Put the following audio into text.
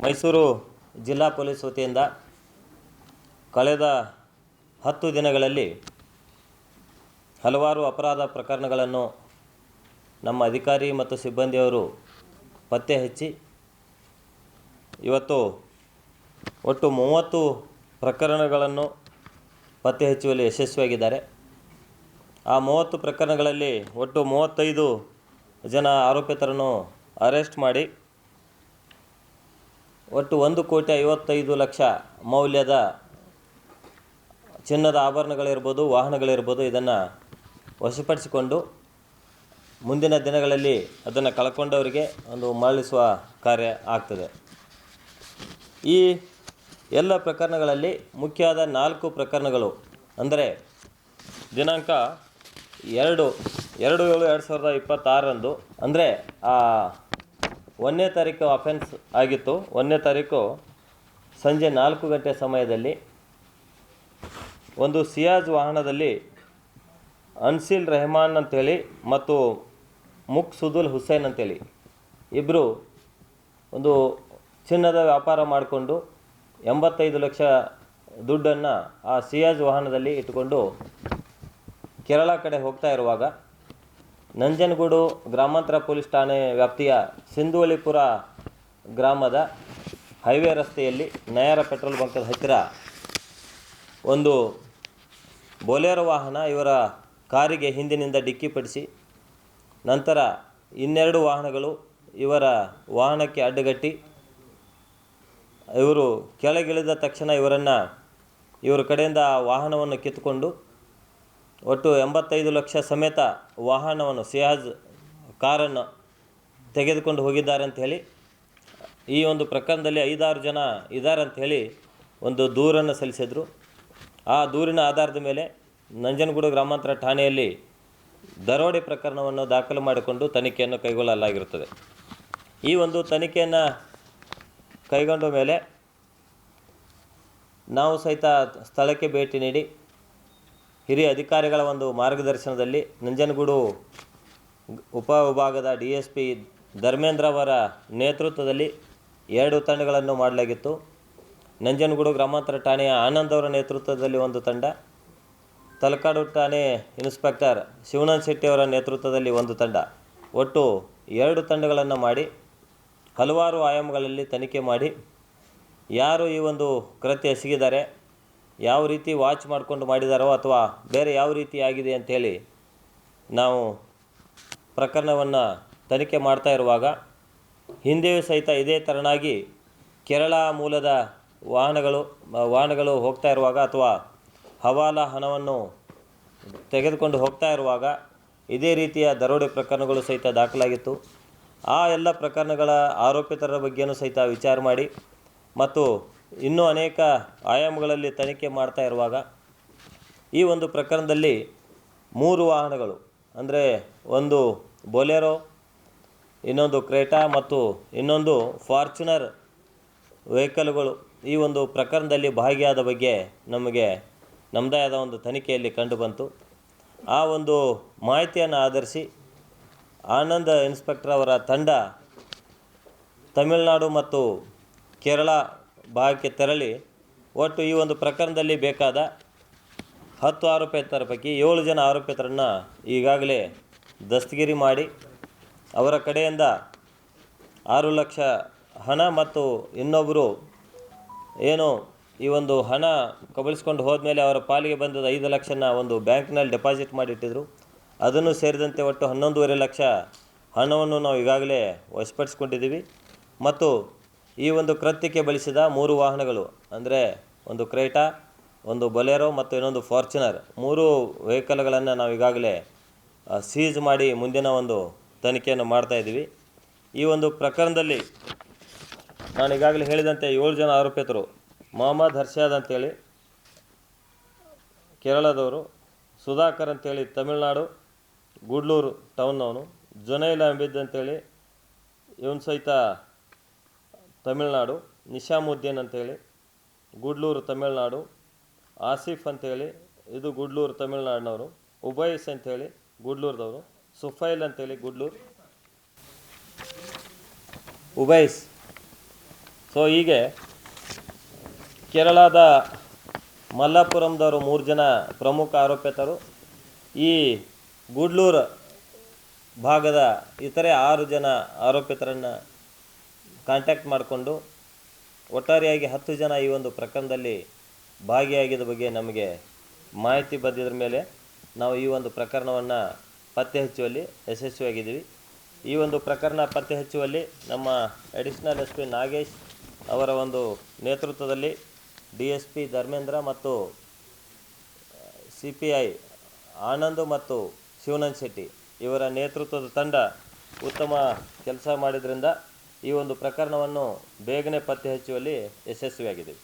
ಮೈಸೂರು ಜಿಲ್ಲಾ ಪೊಲೀಸ್ ವತಿಯಿಂದ ಕಳೆದ 10 ದಿನಗಳಲ್ಲಿ ಹಲವಾರು ಅಪರಾಧ ಪ್ರಕರಣಗಳನ್ನು ನಮ್ಮ ಅಧಿಕಾರಿ ಮತ್ತು ಸಿಬ್ಬಂದಿಯವರು ಪತ್ತೆ ಹಚ್ಚಿ ಇವತ್ತು ಒಟ್ಟು 30 ಪ್ರಕರಣಗಳನ್ನು ಪತ್ತೆ ಹಚ್ಚುವಲ್ಲಿ ಯಶಸ್ವಿಯಾಗಿದ್ದಾರೆ. ಆ 30 ಪ್ರಕರಣಗಳಲ್ಲಿ ಒಟ್ಟು 35 ಜನ ಆರೋಪಿತರನ್ನು ಅರೆಸ್ಟ್ ಮಾಡಿ ಒಟ್ಟು 1,55,00,000 ಮೌಲ್ಯದ ಚಿನ್ನದ ಆಭರಣಗಳಿರ್ಬೋದು, ವಾಹನಗಳಿರ್ಬೋದು, ಇದನ್ನು ವಶಪಡಿಸಿಕೊಂಡು ಮುಂದಿನ ದಿನಗಳಲ್ಲಿ ಅದನ್ನು ಕಳ್ಕೊಂಡವರಿಗೆ ಒಂದು ಮರಳಿಸುವ ಕಾರ್ಯ ಆಗ್ತದೆ. ಈ ಎಲ್ಲ ಪ್ರಕರಣಗಳಲ್ಲಿ ಮುಖ್ಯವಾದ 4 ಪ್ರಕರಣಗಳು ಅಂದರೆ ದಿನಾಂಕ 2/7/2026 ಅಂದರೆ 1ನೇ ತಾರೀಕು ಅಫೆನ್ಸ್ ಆಗಿತ್ತು. 1ನೇ ತಾರೀಕು ಸಂಜೆ 4 ಗಂಟೆ ಸಮಯದಲ್ಲಿ ಒಂದು ಸಿಯಾಜ್ ವಾಹನದಲ್ಲಿ ಅನ್ಸಿಲ್ ರೆಹಮಾನ್ ಅಂತೇಳಿ ಮತ್ತು ಮುಕ್ಸುದುಲ್ ಹುಸೇನ್ ಅಂತೇಳಿ ಇಬ್ಬರು ಒಂದು ಚಿನ್ನದ ವ್ಯಾಪಾರ ಮಾಡಿಕೊಂಡು 85 ಲಕ್ಷ ದುಡ್ಡನ್ನು ಆ ಸಿಯಾಜ್ ವಾಹನದಲ್ಲಿ ಇಟ್ಟುಕೊಂಡು ಕೇರಳ ಕಡೆ ಹೋಗ್ತಾ ಇರುವಾಗ ನಂಜನಗೂಡು ಗ್ರಾಮಾಂತರ ಪೊಲೀಸ್ ಠಾಣೆ ವ್ಯಾಪ್ತಿಯ ಸಿಂಧುವಳಿಪುರ ಗ್ರಾಮದ ಹೈವೇ ರಸ್ತೆಯಲ್ಲಿ ನಯಾರ ಪೆಟ್ರೋಲ್ ಬಂಕದ ಹತ್ತಿರ ಒಂದು ಬೊಲೆರೋ ವಾಹನ ಇವರ ಕಾರಿಗೆ ಹಿಂದಿನಿಂದ ಡಿಕ್ಕಿಪಡಿಸಿ ನಂತರ 2 ವಾಹನಗಳು ಇವರ ವಾಹನಕ್ಕೆ ಅಡ್ಡಗಟ್ಟಿ ಇವರು ಕೆಳಗಿಳಿದ ತಕ್ಷಣ ಇವರ ಕಡೆಯಿಂದ ವಾಹನವನ್ನು ಕಿತ್ತುಕೊಂಡು ಒಟ್ಟು 85 ಲಕ್ಷ ಸಮೇತ ವಾಹನವನ್ನು ಸಿಯಾಜ್ ಕಾರನ್ನು ತೆಗೆದುಕೊಂಡು ಹೋಗಿದ್ದಾರೆ ಅಂತ ಹೇಳಿ ಈ ಒಂದು ಪ್ರಕರಣದಲ್ಲಿ 5-6 ಜನ ಇದ್ದಾರೆ ಅಂತ ಹೇಳಿ ಒಂದು ದೂರನ್ನು ಸಲ್ಲಿಸಿದರು. ಆ ದೂರಿನ ಆಧಾರದ ಮೇಲೆ ನಂಜನಗೂಡು ಗ್ರಾಮಾಂತರ ಠಾಣೆಯಲ್ಲಿ ದರೋಡೆ ಪ್ರಕರಣವನ್ನು ದಾಖಲು ಮಾಡಿಕೊಂಡು ತನಿಖೆಯನ್ನು ಕೈಗೊಳ್ಳಲಾಗಿರುತ್ತದೆ. ಈ ಒಂದು ತನಿಖೆಯನ್ನು ಕೈಗೊಂಡ ಮೇಲೆ ನಾವು ಸಹಿತ ಸ್ಥಳಕ್ಕೆ ಭೇಟಿ ನೀಡಿ ಹಿರಿಯ ಅಧಿಕಾರಿಗಳ ಒಂದು ಮಾರ್ಗದರ್ಶನದಲ್ಲಿ ನಂಜನಗೂಡು ಉಪವಿಭಾಗದ DSP ಧರ್ಮೇಂದ್ರ ಅವರ ನೇತೃತ್ವದಲ್ಲಿ 2 ತಂಡಗಳನ್ನು ಮಾಡಲಾಗಿತ್ತು. ನಂಜನಗೂಡು ಗ್ರಾಮಾಂತರ ಠಾಣೆಯ ಆನಂದ್ ಅವರ ನೇತೃತ್ವದಲ್ಲಿ ಒಂದು ತಂಡ, ತಲಕಾಡು ಠಾಣೆ ಇನ್ಸ್ಪೆಕ್ಟರ್ ಶಿವನಂದ್ ಶೆಟ್ಟಿ ಅವರ ನೇತೃತ್ವದಲ್ಲಿ ಒಂದು ತಂಡ, ಒಟ್ಟು 2 ತಂಡಗಳನ್ನು ಮಾಡಿ ಹಲವಾರು ಆಯಾಮಗಳಲ್ಲಿ ತನಿಖೆ ಮಾಡಿ ಯಾರು ಈ ಒಂದು ಕೃತ್ಯ ಎಸಗಿದ್ದಾರೆ, ಯಾವ ರೀತಿ ವಾಚ್ ಮಾಡಿಕೊಂಡು ಮಾಡಿದಾರೋ ಅಥವಾ ಬೇರೆ ಯಾವ ರೀತಿ ಆಗಿದೆ ಅಂಥೇಳಿ ನಾವು ಪ್ರಕರಣವನ್ನು ತನಿಖೆ ಮಾಡ್ತಾ ಇರುವಾಗ ಹಿಂದೆಯೂ ಸಹಿತ ಇದೇ ಥರನಾಗಿ ಕೇರಳ ಮೂಲದ ವಾಹನಗಳು ಹೋಗ್ತಾ ಇರುವಾಗ ಅಥವಾ ಹವಾಲಾ ಹಣವನ್ನು ತೆಗೆದುಕೊಂಡು ಹೋಗ್ತಾ ಇರುವಾಗ ಇದೇ ರೀತಿಯ ದರೋಡೆ ಪ್ರಕರಣಗಳು ಸಹಿತ ದಾಖಲಾಗಿತ್ತು. ಆ ಎಲ್ಲ ಪ್ರಕರಣಗಳ ಆರೋಪಿತರ ಬಗ್ಗೆಯೂ ಸಹಿತ ವಿಚಾರ ಮಾಡಿ ಮತ್ತು ಇನ್ನೂ ಅನೇಕ ಆಯಾಮಗಳಲ್ಲಿ ತನಿಖೆ ಮಾಡ್ತಾ ಇರುವಾಗ ಈ ಒಂದು ಪ್ರಕರಣದಲ್ಲಿ 3 ವಾಹನಗಳು ಅಂದರೆ ಒಂದು ಬೊಲೆರೋ, ಇನ್ನೊಂದು ಕ್ರೇಟಾ ಮತ್ತು ಇನ್ನೊಂದು ಫಾರ್ಚುನರ್ ವೆಹಿಕಲ್ಗಳು ಈ ಒಂದು ಪ್ರಕರಣದಲ್ಲಿ ಭಾಗಿಯಾದ ಬಗ್ಗೆ ನಮ್ಮದೇ ಆದ ಒಂದು ತನಿಖೆಯಲ್ಲಿ ಕಂಡುಬಂತು. ಆ ಒಂದು ಮಾಹಿತಿಯನ್ನು ಆಧರಿಸಿ ಆನಂದ್ ಇನ್ಸ್ಪೆಕ್ಟರ್ ಅವರ ತಂಡ ತಮಿಳುನಾಡು ಮತ್ತು ಕೇರಳ ಭಾಗಕ್ಕೆ ತೆರಳಿ ಒಟ್ಟು ಈ ಒಂದು ಪ್ರಕರಣದಲ್ಲಿ ಬೇಕಾದ 10 ಆರೋಪಿತರ ಪೈಕಿ 7 ಜನ ಆರೋಪಿತರನ್ನು ಈಗಾಗಲೇ ದಸ್ತಗಿರಿ ಮಾಡಿ ಅವರ ಕಡೆಯಿಂದ 6 ಲಕ್ಷ ಹಣ ಮತ್ತು ಇನ್ನೊಬ್ಬರು ಏನು ಈ ಒಂದು ಹಣ ಕಬಳಿಸ್ಕೊಂಡು ಹೋದ್ಮೇಲೆ ಅವರ ಪಾಲಿಗೆ ಬಂದದ 5 ಲಕ್ಷನ ಒಂದು ಬ್ಯಾಂಕ್ನಲ್ಲಿ ಡೆಪಾಸಿಟ್ ಮಾಡಿಟ್ಟಿದ್ರು. ಅದನ್ನು ಸೇರಿದಂತೆ ಒಟ್ಟು 11.5 ಲಕ್ಷ ಹಣವನ್ನು ನಾವು ಈಗಾಗಲೇ ವಶಪಡಿಸ್ಕೊಂಡಿದ್ದೀವಿ. ಮತ್ತು ಈ ಒಂದು ಕೃತ್ಯಕ್ಕೆ ಬಳಸಿದ 3 ವಾಹನಗಳು ಅಂದರೆ ಒಂದು ಕ್ರೇಟಾ, ಒಂದು ಬೊಲೆರೋ ಮತ್ತು ಇನ್ನೊಂದು ಫಾರ್ಚುನರ್ 3 ವೆಹಿಕಲ್ಗಳನ್ನು ನಾವು ಈಗಾಗಲೇ ಸೀಜ್ ಮಾಡಿ ಮುಂದಿನ ಒಂದು ತನಿಖೆಯನ್ನು ಮಾಡ್ತಾಯಿದ್ದೀವಿ. ಈ ಒಂದು ಪ್ರಕರಣದಲ್ಲಿ ನಾನು ಈಗಾಗಲೇ ಹೇಳಿದಂತೆ 7 ಜನ ಆರೋಪಿತರು ಮೊಹಮ್ಮದ್ ಹರ್ಷಾದ್ ಅಂತೇಳಿ ಕೇರಳದವರು, ಸುಧಾಕರ್ ಅಂತೇಳಿ ತಮಿಳುನಾಡು ಗುಡ್ಲೂರು ಟೌನ್ನವನು, ಜುನೈಲ್ ಅಹಮದ್ ಅಂತೇಳಿ ಇವನು ಸಹಿತ ತಮಿಳುನಾಡು, ನಿಶಾಮುದ್ದೀನ್ ಅಂತೇಳಿ ಗುಡ್ಲೂರು ತಮಿಳುನಾಡು, ಆಸಿಫ್ ಅಂತೇಳಿ ಇದು ಗುಡ್ಲೂರು ತಮಿಳುನಾಡಿನವರು, ಉಬೈಸ್ ಅಂತೇಳಿ ಗುಡ್ಲೂರದವರು, ಸುಫೈಲ್ ಅಂತೇಳಿ ಗುಡ್ಲೂರು, ಉಬೈಸ್. ಸೊ ಸೊ ಹೀಗೆ ಕೇರಳದ ಮಲ್ಲಾಪುರಂದವರು 3 ಜನ ಪ್ರಮುಖ ಆರೋಪಿತರು, ಈ ಗೂಡ್ಲೂರು ಭಾಗದ ಇತರೆ 6 ಜನ ಆರೋಪಿತರನ್ನು ಕಾಂಟ್ಯಾಕ್ಟ್ ಮಾಡಿಕೊಂಡು ಒಟ್ಟಾರೆಯಾಗಿ 10 ಜನ ಈ ಒಂದು ಪ್ರಕರಣದಲ್ಲಿ ಭಾಗಿಯಾಗಿದ್ದ ಬಗ್ಗೆ ನಮಗೆ ಮಾಹಿತಿ ಬಂದಿದ್ರ ಮೇಲೆ ನಾವು ಈ ಒಂದು ಪ್ರಕರಣವನ್ನು ಪತ್ತೆ ಹಚ್ಚುವಲ್ಲಿ ಯಶಸ್ವಿಯಾಗಿದ್ದೀವಿ. ಈ ಒಂದು ಪ್ರಕರಣ ಪತ್ತೆ ಹಚ್ಚುವಲ್ಲಿ ನಮ್ಮ ಅಡಿಷನಲ್ SP ನಾಗೇಶ್ ಅವರ ಒಂದು ನೇತೃತ್ವದಲ್ಲಿ DSP ಧರ್ಮೇಂದ್ರ ಮತ್ತು CPI ಆನಂದ್ ಮತ್ತು ಶಿವನಂದ್ ಶೆಟ್ಟಿ ಇವರ ನೇತೃತ್ವದ ತಂಡ ಉತ್ತಮ ಕೆಲಸ ಮಾಡಿದ್ರಿಂದ ಈ ಒಂದು ಪ್ರಕರಣವನ್ನು ಬೇಗನೆ ಪತ್ತೆ ಹಚ್ಚುವಲ್ಲಿ ಯಶಸ್ವಿಯಾಗಿದೆ.